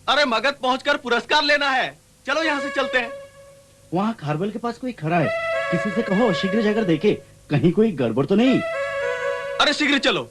अरे मगध पहुंचकर पुरस्कार लेना है। चलो यहाँ से चलते हैं। वहाँ खारबल के पास कोई खड़ा है, किसी से कहो शीघ्र जाकर देखे, कहीं कोई गड़बड़ तो नहीं। अरे शीघ्र चलो।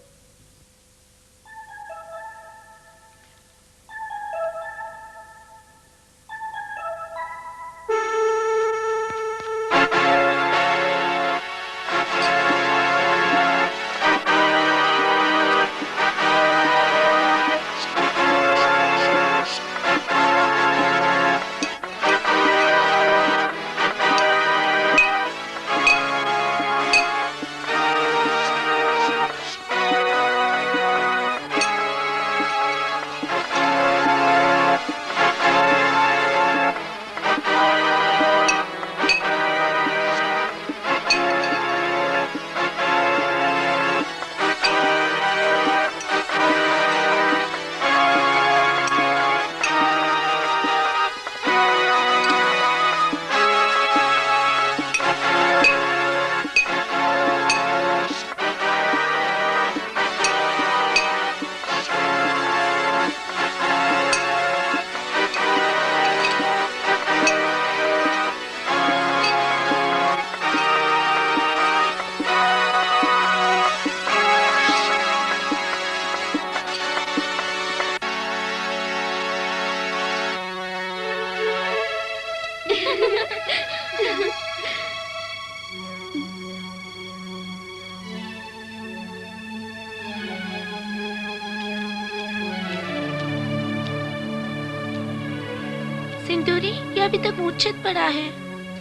सिंदूरी, ये अभी तक मूर्छित पड़ा है।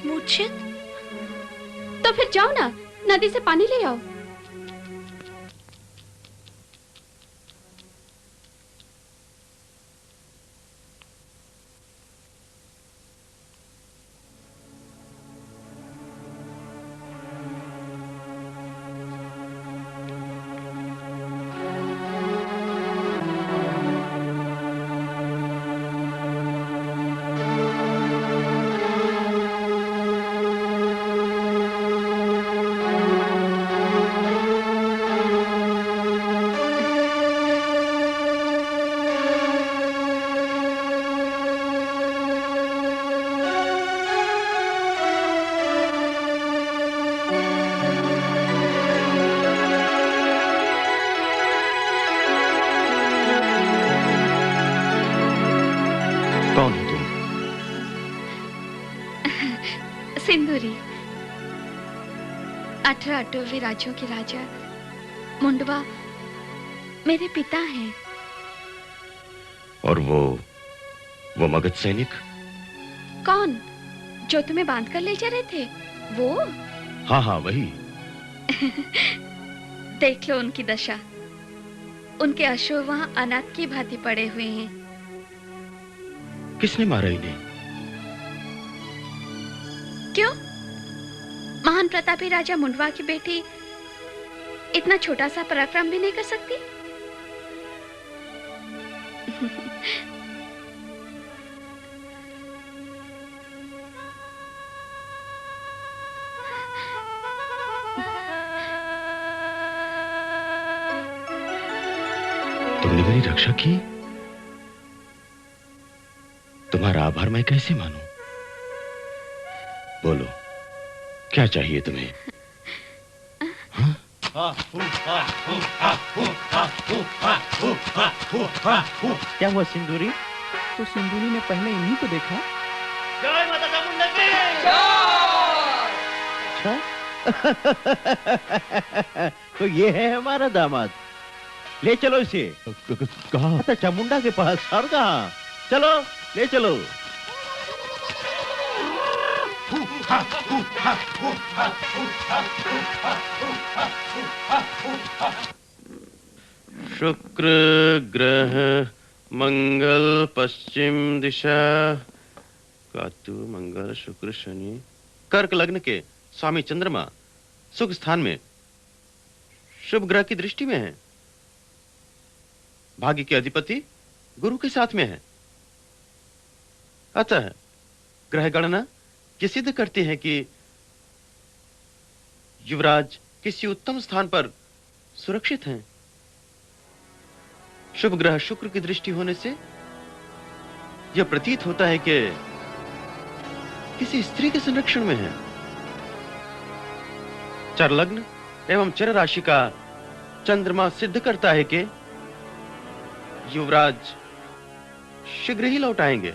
मूर्छित? तो फिर जाओ ना, नदी से पानी ले आओ। सिंदूरी, 18 राज्यों के राजा मुंडवा मेरे पिता हैं। और वो मगध सैनिक? कौन? जो तुम्हें बांध कर ले जा रहे थे वो? हाँ हाँ वही। देख लो उनकी दशा। उनके अश्व वहां अनाथ की भांति पड़े हुए हैं। किसने मारा इन्हें? क्यों? महान प्रतापी राजा मुंडवा की बेटी इतना छोटा सा पराक्रम भी नहीं कर सकती? तुमने मेरी रक्षा की, तुम्हारा आभार मैं कैसे मानूं? बोलो, क्या चाहिए तुम्हें? क्या हुआ सिंदूरी? तो सिंदूरी ने पहले इन्हीं को देखा। जय माता चामुंडा की जय। तो ये है हमारा दामाद, ले चलो इसे। कहाँ? माता चामुंडा के पास। और कहाँ? चलो ले चलो। शुक्र ग्रह मंगल पश्चिम दिशा, कातु मंगल शुक्र शनि। कर्क लग्न के स्वामी चंद्रमा सुख स्थान में शुभ ग्रह की दृष्टि में है। भाग्य के अधिपति गुरु के साथ में है। अतः ग्रह गणना ये सिद्ध करती है कि युवराज किसी उत्तम स्थान पर सुरक्षित हैं। शुभ ग्रह शुक्र की दृष्टि होने से यह प्रतीत होता है कि किसी स्त्री के संरक्षण में है। चरलग्न एवं चर राशि का चंद्रमा सिद्ध करता है कि युवराज शीघ्र ही लौट आएंगे।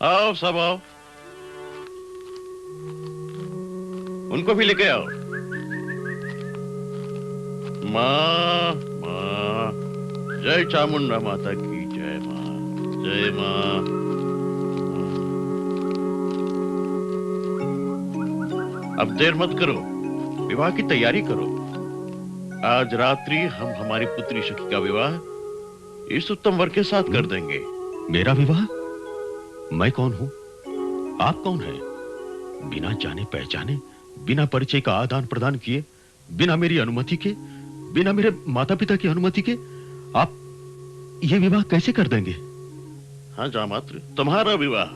आओ सब आओ, उनको भी लेके आओ। माँ माँ, जय चामुंडा माता की जय। माँ जय माँ। अब देर मत करो, विवाह की तैयारी करो। आज रात्रि हम हमारी पुत्री सखी का विवाह इस उत्तम वर के साथ कर देंगे। मेरा विवाह? मैं कौन हूं? आप कौन हैं? बिना जाने पहचाने, बिना परिचय का आदान प्रदान किए, बिना मेरी अनुमति के, बिना मेरे माता पिता की अनुमति के आप ये विवाह कैसे कर देंगे? हाँ जामात्र, तुम्हारा विवाह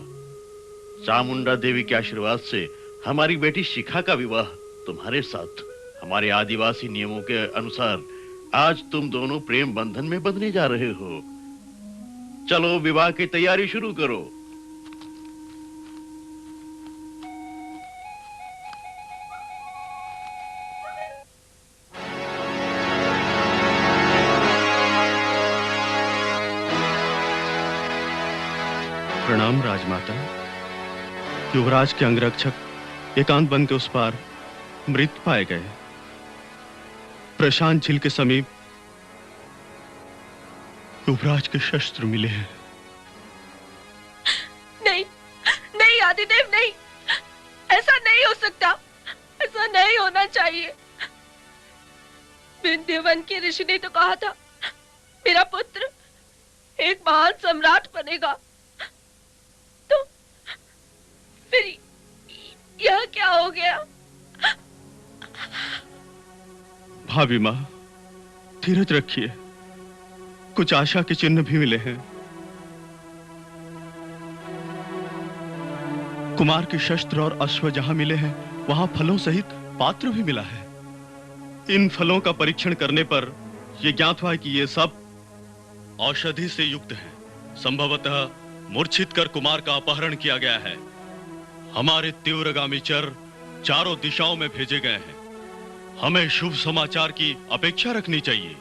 चामुंडा देवी के आशीर्वाद से हमारी बेटी शिखा का विवाह तुम्हारे साथ हमारे आदिवासी नियमों के अनुसार आज तुम दोनों प्रेम बंधन में बंधने जा रहे हो। चलो विवाह की तैयारी शुरू करो। प्रणाम राजमाता। युवराज के अंगरक्षक एकांत वन के उस पार मृत पाए गए। प्रशांत झील के समीप युवराज के शस्त्र मिले हैं। नहीं नहीं आदिदेव, नहीं, ऐसा नहीं हो सकता, ऐसा नहीं होना चाहिए। विंध्यवन के ऋषि ने तो कहा था मेरा पुत्र एक महान सम्राट बनेगा, तो फिर यह क्या हो गया? भाभी माँ, धीरज रखिए, कुछ आशा के चिन्ह भी मिले हैं। कुमार के शस्त्र और अश्व जहां मिले हैं, वहां फलों सहित पात्र भी मिला है। इन फलों का परीक्षण करने पर यह ज्ञात हुआ कि ये सब औषधि से युक्त हैं। संभवतः मूर्छित कर कुमार का अपहरण किया गया है। हमारे तीव्रगामी चर चारों दिशाओं में भेजे गए हैं। हमें शुभ समाचार की अपेक्षा रखनी चाहिए।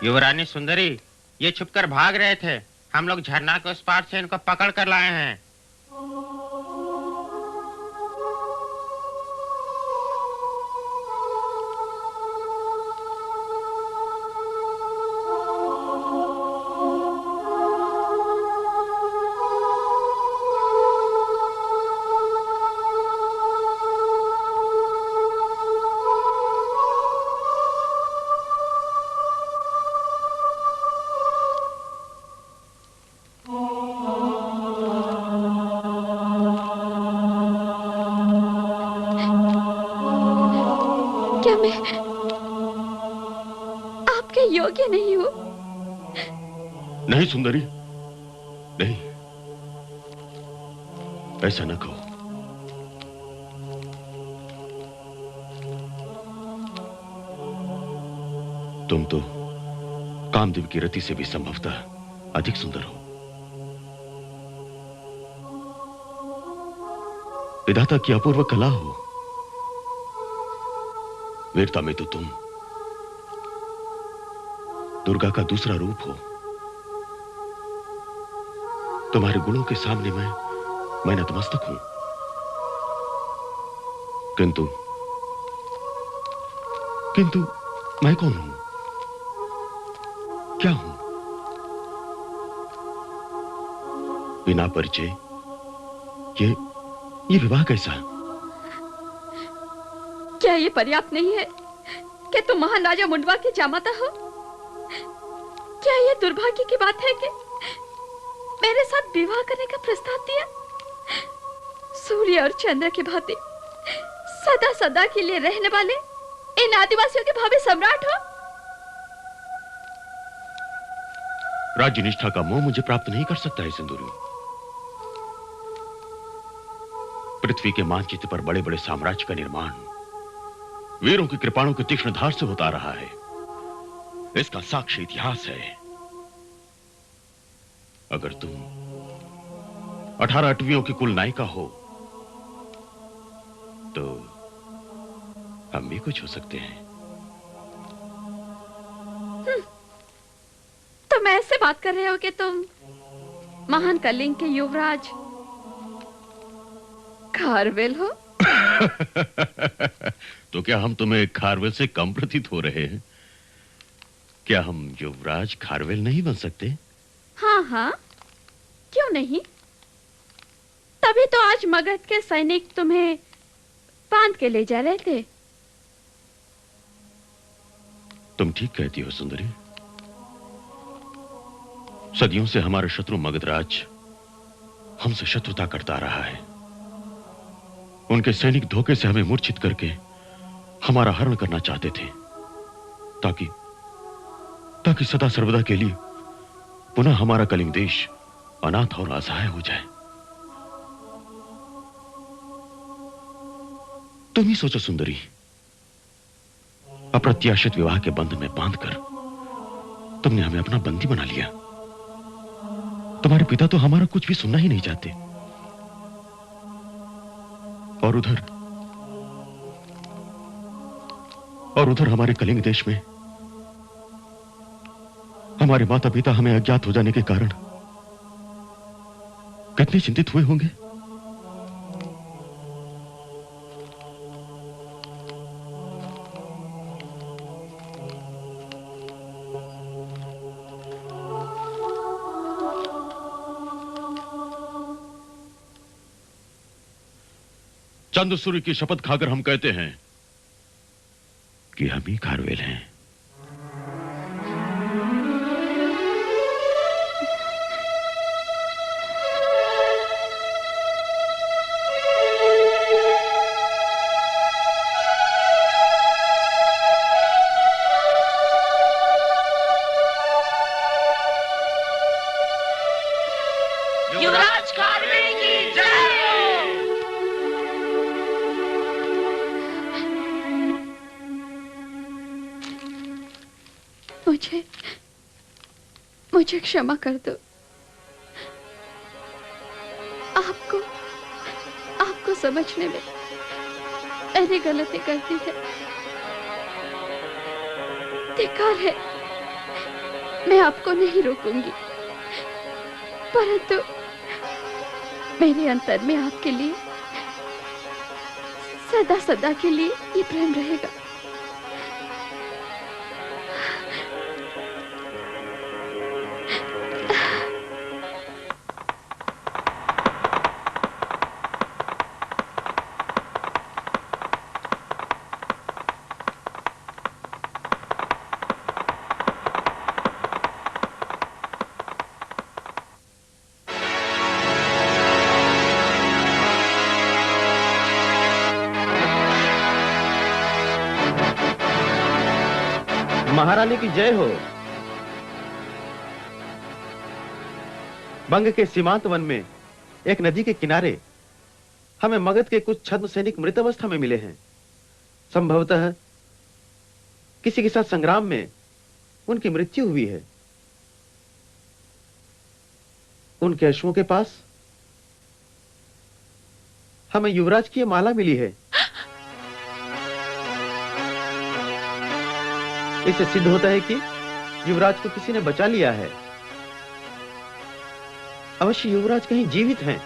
युवरानी सुंदरी, ये छुपकर भाग रहे थे। हम लोग झरना के उस पार से इनको पकड़ कर लाए हैं। क्या मैं आपके योग्य नहीं हूँ? नहीं सुंदरी, नहीं, ऐसा न कहो। तुम तो कामदेव की रति से भी संभवतः अधिक सुंदर हो। विधाता की अपूर्व कला हो। वीरता में तो तुम दुर्गा का दूसरा रूप हो। तुम्हारे गुणों के सामने मैं नतमस्तक हूं। किंतु मैं कौन हूं? क्या हूं? बिना परिचय ये विवाह कैसा? क्या ये पर्याप्त नहीं है कि तुम महान राजा मुंडवा के जामाता हो? क्या ये दुर्भाग्य की बात है कि मेरे साथ विवाह करने का प्रस्ताव दिया? सूर्य और चंद्र की भांति सदा सदा के लिए रहने वाले इन आदिवासियों के भावी सम्राट हो। राज्य निष्ठा का मोह मुझे प्राप्त नहीं कर सकता है सिंदूरी। पृथ्वी के मानचित्र पर बड़े बड़े साम्राज्य का निर्माण वीरों की कृपाणों की तीक्ष्ण धार से होता रहा है। इसका साक्षी इतिहास है। अगर तुम 18 अटवियों की कुल नायिका हो तो हम भी कुछ हो सकते हैं। तुम ऐसे बात कर रहे हो कि तुम महान कलिंग के युवराज खारवेल हो? तो क्या हम तुम्हें खारवेल से कम प्रतीत हो रहे हैं? क्या हम युवराज खारवेल नहीं बन सकते? हाँ हाँ, क्यों नहीं? तभी तो आज मगध के सैनिक तुम्हें बांध के ले जा रहे थे। तुम ठीक कहती हो सुंदरी। सदियों से हमारा शत्रु मगधराज हमसे शत्रुता करता रहा है। उनके सैनिक धोखे से हमें मूर्छित करके हमारा हरण करना चाहते थे, ताकि सदा सर्वदा के लिए पुनः हमारा कलिंग देश अनाथ और असहाय हो जाए। तुम ही सोचो सुंदरी, अप्रत्याशित विवाह के बंधन में बांधकर तुमने हमें अपना बंदी बना लिया। तुम्हारे पिता तो हमारा कुछ भी सुनना ही नहीं चाहते। और उधर हमारे कलिंग देश में हमारे माता पिता हमें अज्ञात हो जाने के कारण कितने चिंतित हुए होंगे। चंद्र सूर्य की शपथ खाकर हम कहते हैं कि हम ही खारवेल हैं। युवराज खारवेल की जय। मुझे क्षमा कर दो। आपको समझने में मैंने गलती कर दी है। धिक्कार है, मैं आपको नहीं रोकूंगी, परंतु मेरे अंतर में आपके लिए सदा सदा के लिए ये प्रेम रहेगा। महारानी की जय हो। बंग के सीमांत वन में एक नदी के किनारे हमें मगध के कुछ छद्म सैनिक मृत अवस्था में मिले हैं। संभवतः किसी के साथ संग्राम में उनकी मृत्यु हुई है। उनके अश्वों के पास हमें युवराज की माला मिली है। इससे सिद्ध होता है कि युवराज को किसी ने बचा लिया है। अवश्य युवराज कहीं जीवित हैं।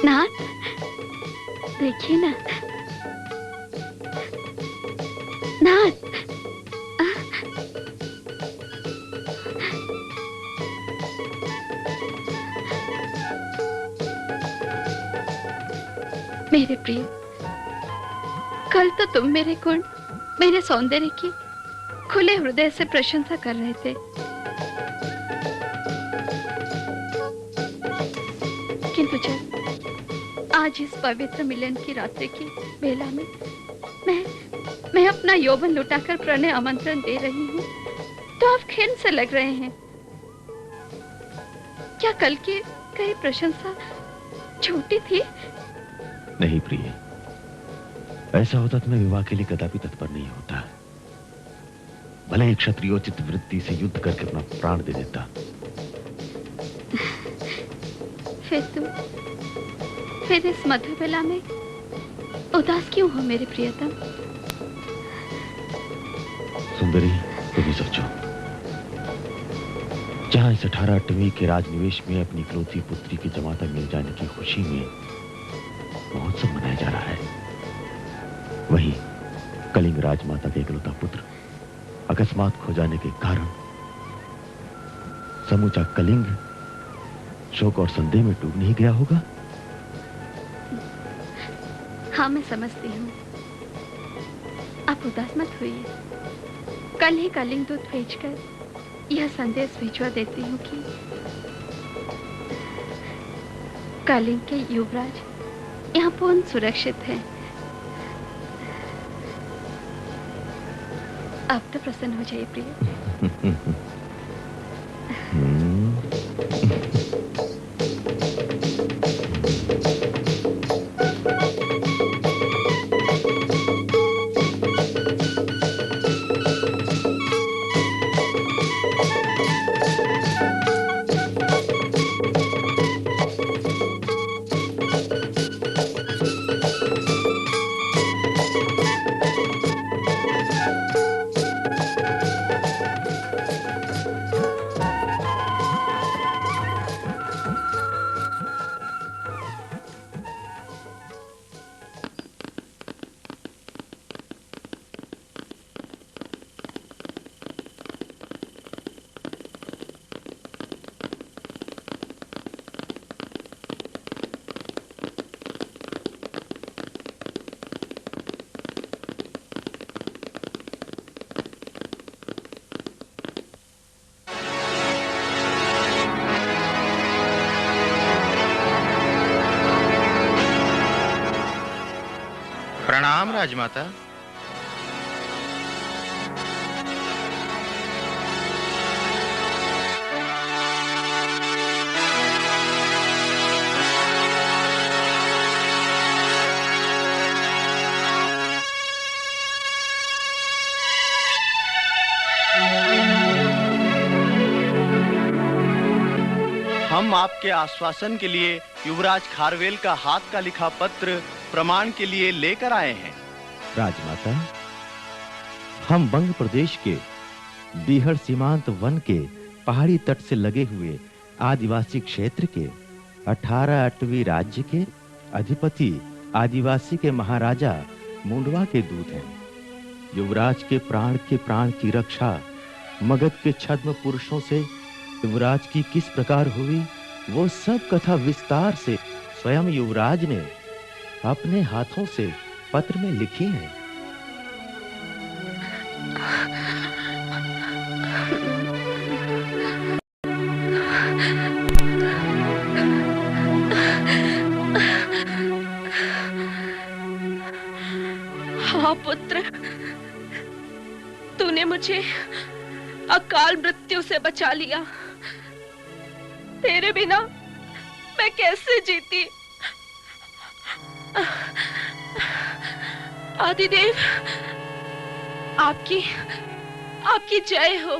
नाथ, देखिए ना नाथ। मेरे प्रिय, कल तो तुम मेरे गुण, मेरे सौंदर्य की खुले हृदय से प्रशंसा कर रहे थे, किंतु जब आज इस पवित्र मिलन की रात्रि की बेला में मैं अपना यौवन लुटाकर प्रणय आमंत्रण दे रही हूँ, तो आप खिन्न से लग रहे हैं। क्या कल की कही प्रशंसा झूठी थी? नहीं प्रिय, ऐसा होता तो मैं विवाह के लिए कदापि तत्पर नहीं होता। भले ही क्षत्रियोचित वृत्ति से युद्ध करके अपना प्राण दे देता। फिर इस मधुर बेला में उदास क्यों हो मेरे प्रियतम? सुंदरी, तुम ही सोचो, जहां इस 18 के राजनिवेश में अपनी इकलौती पुत्री के जमाता मिल जाने की खुशी में महोत्सव मनाया जा रहा है, वहीं कलिंग राजमाता के इकलौता पुत्र अकस्मात खो जाने के कारण समूचा कलिंग शोक और संदेह में डूब नहीं गया होगा? हाँ, मैं समझती हूँ। आप उदास मत होइए। कल ही कलिंग दूत भेजकर यह संदेश भिजवा देती हूँ कि कलिंग के युवराज यहाँ पूर्ण सुरक्षित हैं। अब तो प्रसन्न हो जाइए प्रिय। प्रणाम राजमाता। हम आपके आश्वासन के लिए युवराज खारवेल का हाथ का लिखा पत्र प्रमाण के लिए लेकर आए हैं। राजमाता, हम बंग प्रदेश के बीहड़ सीमांत वन के पहाड़ी तट से लगे हुए आदिवासी क्षेत्र के 18 राज्य के अधिपति आदिवासी के महाराजा मुंडवा के दूत हैं। युवराज के प्राण की रक्षा मगध के छद्म पुरुषों से युवराज की किस प्रकार हुई, वो सब कथा विस्तार से स्वयं युवराज ने अपने हाथों से पत्र में लिखी है। हाँ पुत्र, तूने मुझे अकाल मृत्यु से बचा लिया। तेरे बिना मैं कैसे जीती। आदिदेव, आपकी जय हो।